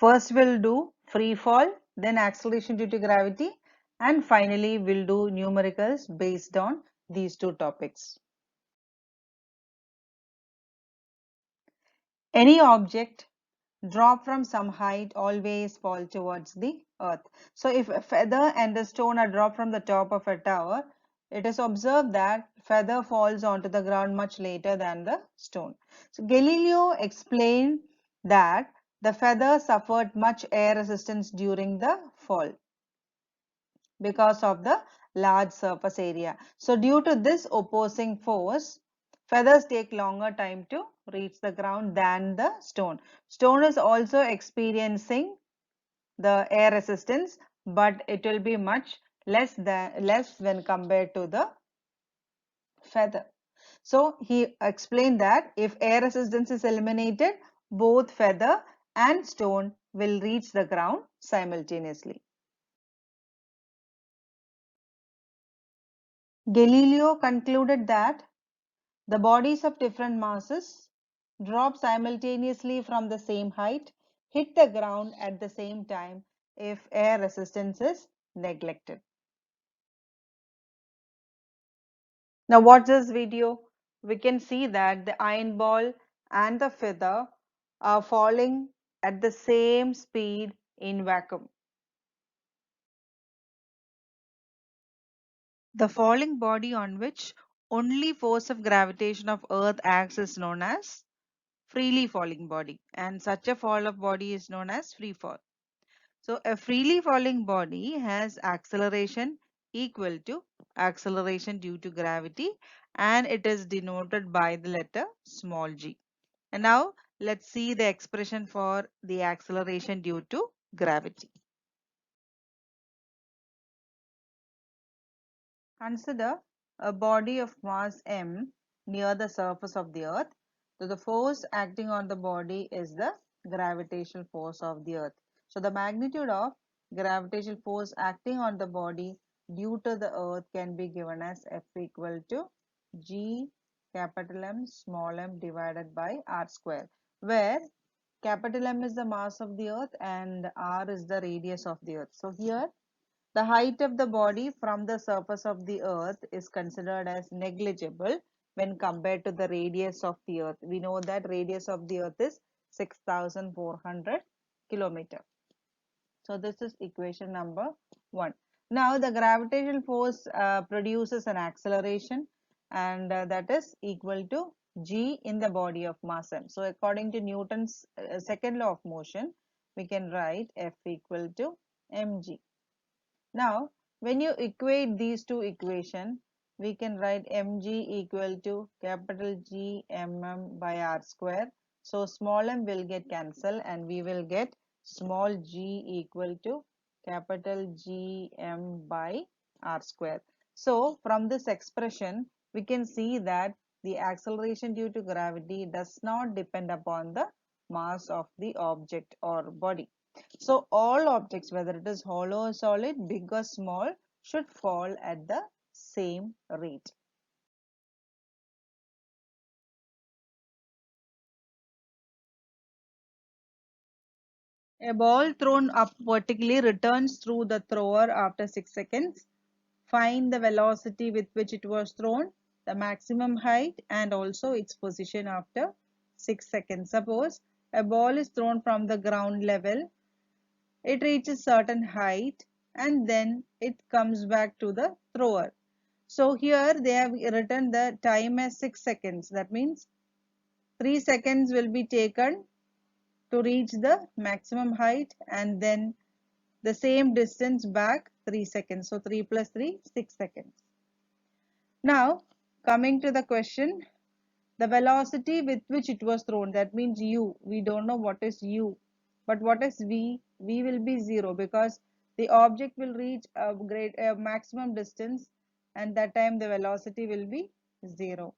First we'll do free fall, then acceleration due to gravity, and finally we'll do numericals based on these two topics. Any object drop from some height always fall towards the earth. So if a feather and a stone are dropped from the top of a tower, it is observed that feather falls onto the ground much later than the stone. So Galileo explained that the feather suffered much air resistance during the fall because of the large surface area. So due to this opposing force, feathers take longer time to reach the ground than the stone. Stone is also experiencing the air resistance, but it will be much less when compared to the feather. So he explained that if air resistance is eliminated, both feather and stone will reach the ground simultaneously. Galileo concluded that the bodies of different masses drop simultaneously from the same height, hit the ground at the same time if air resistance is neglected. Now watch this video. We can see that the iron ball and the feather are falling at the same speed in vacuum. The falling body on which only force of gravitation of earth acts is known as freely falling body, and such a fall of body is known as free fall. So a freely falling body has acceleration equal to acceleration due to gravity, and it is denoted by the letter small g. And now let's see the expression for the acceleration due to gravity. Consider a body of mass m near the surface of the earth. So the force acting on the body is the gravitational force of the earth. So the magnitude of gravitational force acting on the body due to the earth can be given as F equal to G capital M small m divided by R square, where capital M is the mass of the earth and R is the radius of the earth. So here the height of the body from the surface of the earth is considered as negligible when compared to the radius of the earth. We know that radius of the earth is 6,400 kilometers. So this is equation number 1. Now the gravitational force produces an acceleration, and that is equal to g in the body of mass m. So according to Newton's second law of motion, we can write F equal to mg. Now, when you equate these two equations, we can write mg equal to capital G mm by r square. So small m will get cancelled and we will get small g equal to capital G m by r square. So from this expression, we can see that the acceleration due to gravity does not depend upon the mass of the object or body. So all objects, whether it is hollow or solid, big or small, should fall at the same rate. A ball thrown up vertically returns through the thrower after 6 seconds. Find the velocity with which it was thrown, the maximum height, and also its position after 6 seconds. Suppose a ball is thrown from the ground level, it reaches certain height, and then it comes back to the thrower. So here they have written the time as 6 seconds. That means 3 seconds will be taken to reach the maximum height, and then the same distance back 3 seconds. So 3 plus 3, 6 seconds. Now coming to the question, the velocity with which it was thrown, that means u. We don't know what is u, but what is v? V will be 0 because the object will reach a maximum distance, and that time the velocity will be 0.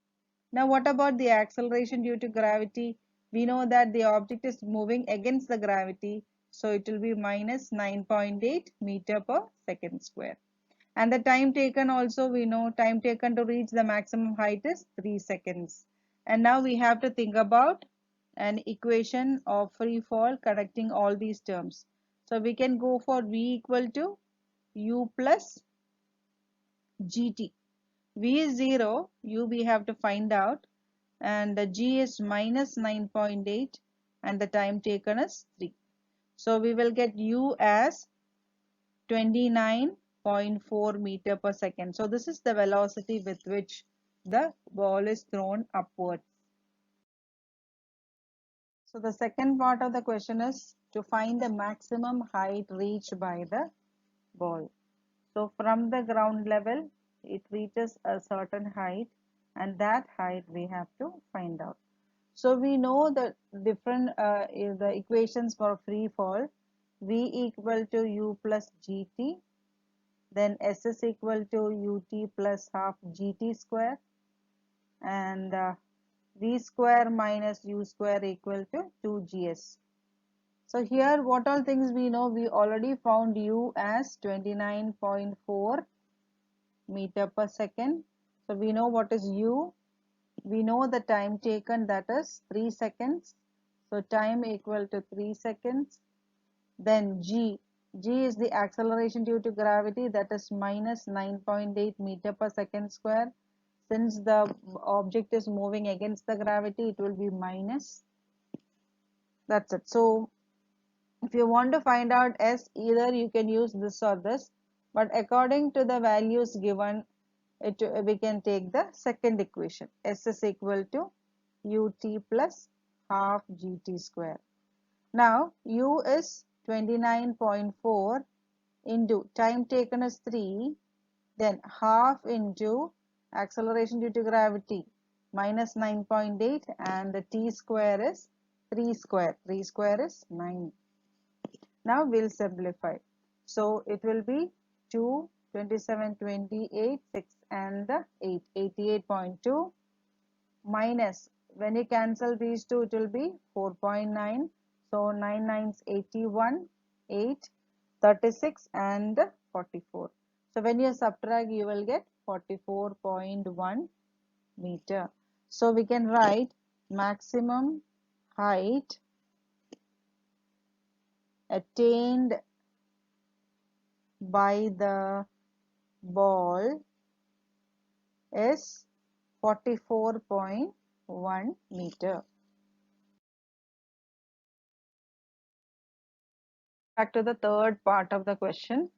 Now what about the acceleration due to gravity? We know that the object is moving against the gravity, so it will be minus 9.8 meter per second square. And the time taken also, we know time taken to reach the maximum height is 3 seconds. And now we have to think about an equation of free fall connecting all these terms. So we can go for V equal to U plus GT. V is 0, U we have to find out, and the G is minus 9.8 and the time taken is 3. So we will get U as 29.4 meter per second. So this is the velocity with which the ball is thrown upwards. So the second part of the question is to find the maximum height reached by the ball. So from the ground level, it reaches a certain height, and that height we have to find out. So we know the different the equations for free fall. V equal to U plus GT, then S is equal to UT plus half GT square, and V square minus U square equal to 2GS. So here what all things we know, we already found U as 29.4 meter per second. So we know what is U. We know the time taken, that is 3 seconds. So time equal to 3 seconds. Then G. G is the acceleration due to gravity, that is minus 9.8 meter per second square. Since the object is moving against the gravity, it will be minus. That's it. So if you want to find out S, either you can use this or this, but according to the values given, we can take the second equation. S is equal to ut plus half gt square. Now u is 29.4 into time taken is 3, then half into acceleration due to gravity minus 9.8, and the t square is 3 square. 3 square is 9. Now we'll simplify. So it will be 2, 27, 28, 6 and 8, 88.2 minus, when you cancel these two, it will be 4.9. So 9 nines 81, 8, 36 and 44. So when you subtract, you will get 44.1 meter. So we can write maximum height attained by the ball is 44.1 meter. Back to the third part of the question,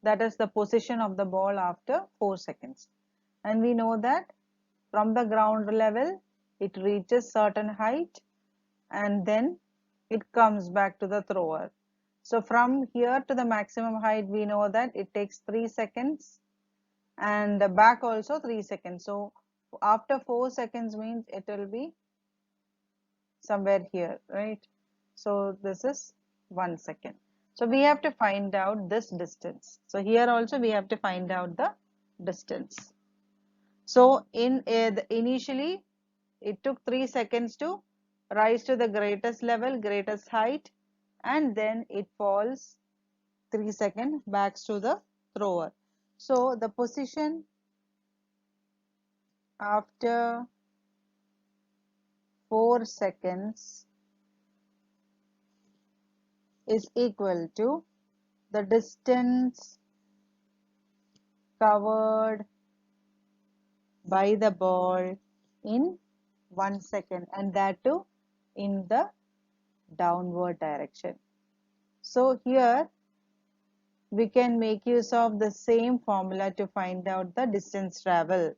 that is the position of the ball after 4 seconds. And we know that from the ground level, it reaches certain height and then it comes back to the thrower. So from here to the maximum height, we know that it takes 3 seconds, and back also 3 seconds. So after 4 seconds means it will be somewhere here, right? So this is 1 second. So we have to find out this distance. So here also we have to find out the distance. So initially it took 3 seconds to rise to the greatest level, greatest height, and then it falls 3 seconds back to the thrower. So the position after 4 seconds is equal to the distance covered by the ball in 1 second, and that too in the downward direction. So here we can make use of the same formula to find out the distance travel,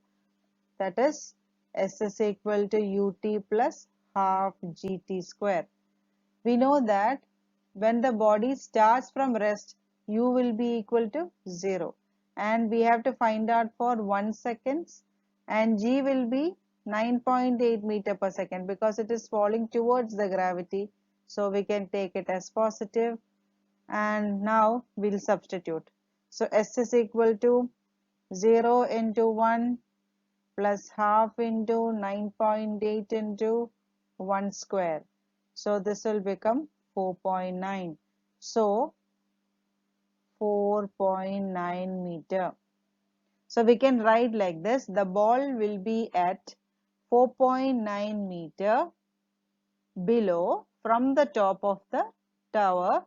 that is S is equal to ut plus half gt square. We know that when the body starts from rest, u will be equal to 0, and we have to find out for 1 seconds, and g will be 9.8 meter per second because it is falling towards the gravity, so we can take it as positive. And now we'll substitute. So S is equal to 0 into 1 plus half into 9.8 into 1 square. So this will become 4.9. So 4.9 meter. So we can write like this: the ball will be at 4.9 meter below from the top of the tower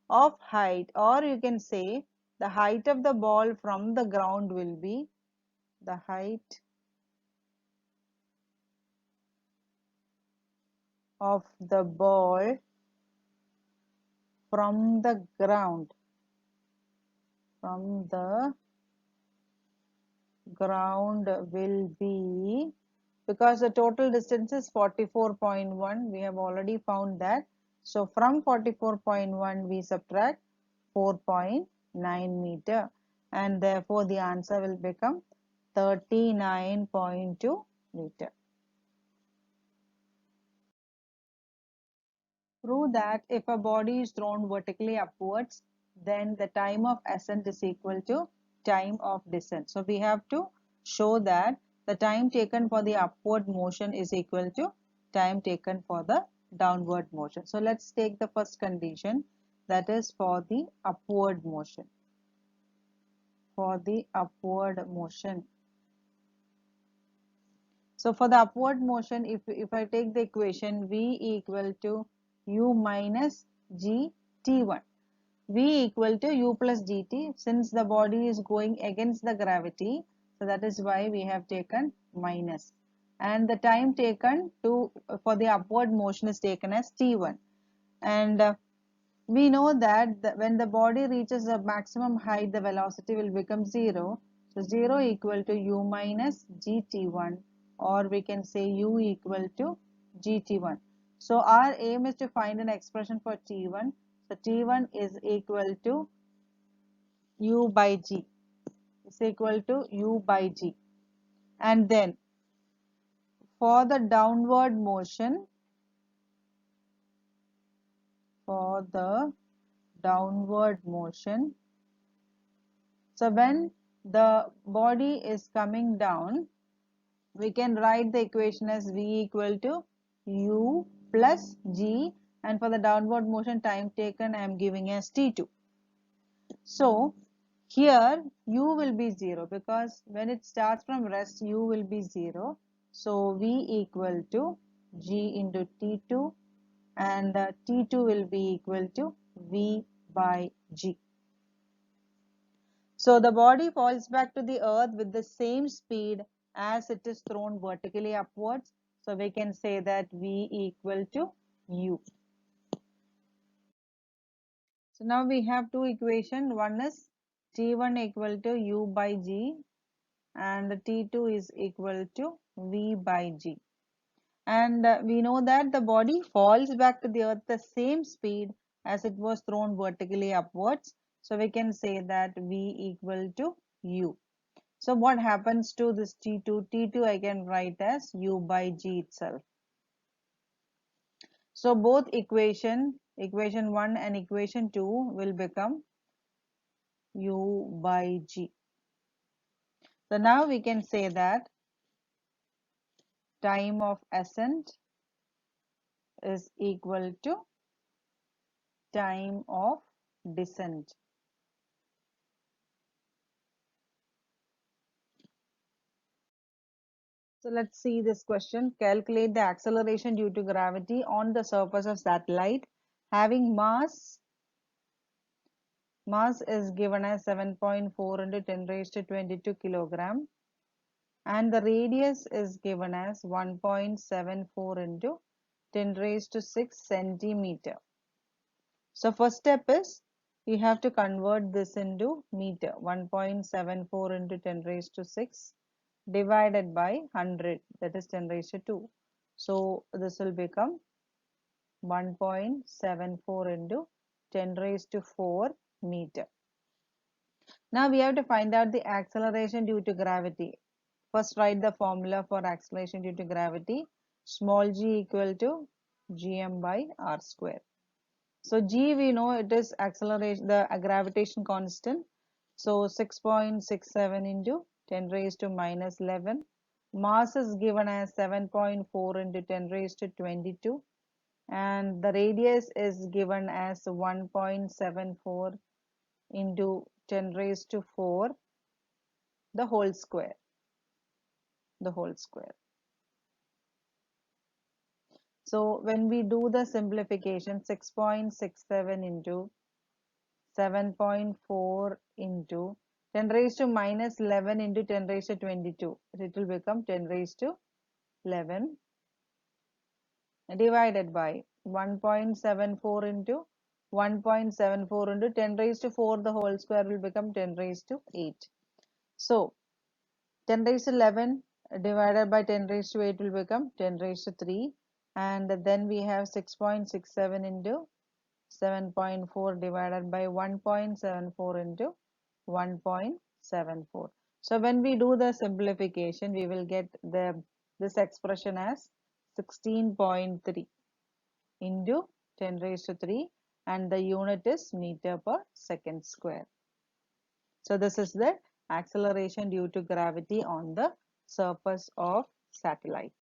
of height, or you can say the height of the ball from the ground will be the height of the ball from the ground will be, because the total distance is 44.1, we have already found that. So from 44.1 we subtract 4.9 meter, and therefore the answer will become 39.2 meter. Prove that if a body is thrown vertically upwards, then the time of ascent is equal to time of descent. So we have to show that the time taken for the upward motion is equal to time taken for the downward motion. So let's take the first condition, that is for the upward motion. For the upward motion. So for the upward motion, if I take the equation V equal to U minus G T1, V equal to U plus GT, since the body is going against the gravity, so that is why we have taken minus. And the time taken for the upward motion is taken as T1. And we know that when the body reaches the maximum height, the velocity will become 0. So 0 equal to U minus GT1, or we can say U equal to GT1. So our aim is to find an expression for T1. So T1 is equal to U by G. Is equal to U by G. And then for the downward motion, for the downward motion, so when the body is coming down, we can write the equation as V equal to U plus G, and for the downward motion time taken I am giving as T2. So here U will be 0, because when it starts from rest U will be 0. So V equal to G into T2, and T2 will be equal to V by G. So the body falls back to the earth with the same speed as it is thrown vertically upwards. So we can say that V equal to U. So now we have two equations. One is T1 equal to U by G, and T2 is equal to V by G. And we know that the body falls back to the earth the same speed as it was thrown vertically upwards. So we can say that V equal to U. So what happens to this T2? T2 I can write as U by G itself. So both equation 1 and equation 2 will become U by G. So now we can say that time of ascent is equal to time of descent. So let's see this question. Calculate the acceleration due to gravity on the surface of satellite having mass is given as 7.4 into 10 raised to 22 kilogram, and the radius is given as 1.74 into 10 raised to 6 centimeter. So first step is we have to convert this into meter. 1.74 into 10 raised to 6 divided by 100, that is 10 raised to 2. So this will become 1.74 into 10 raised to 4 meter. Now we have to find out the acceleration due to gravity. First write the formula for acceleration due to gravity. Small g equal to gm by r square. So g we know it is acceleration, the gravitation constant. So 6.67 into 10 raised to minus 11. Mass is given as 7.4 into 10 raised to 22. And the radius is given as 1.74 into 10 raised to 4, the whole square. So when we do the simplification, 6.67 into 7.4 into 10 raised to minus 11 into 10 raised to 22. It will become 10 raised to 11 divided by 1.74 into 1.74 into 10 raised to 4, the whole square will become 10 raised to 8. So 10 raised to 11 divided by 10 raised to 8 will become 10 raised to 3, and then we have 6.67 into 7.4 divided by 1.74 into 1.74. So when we do the simplification, we will get this expression as 16.3 into 10 raised to 3, and the unit is meter per second square. So this is the acceleration due to gravity on the surface of satellite.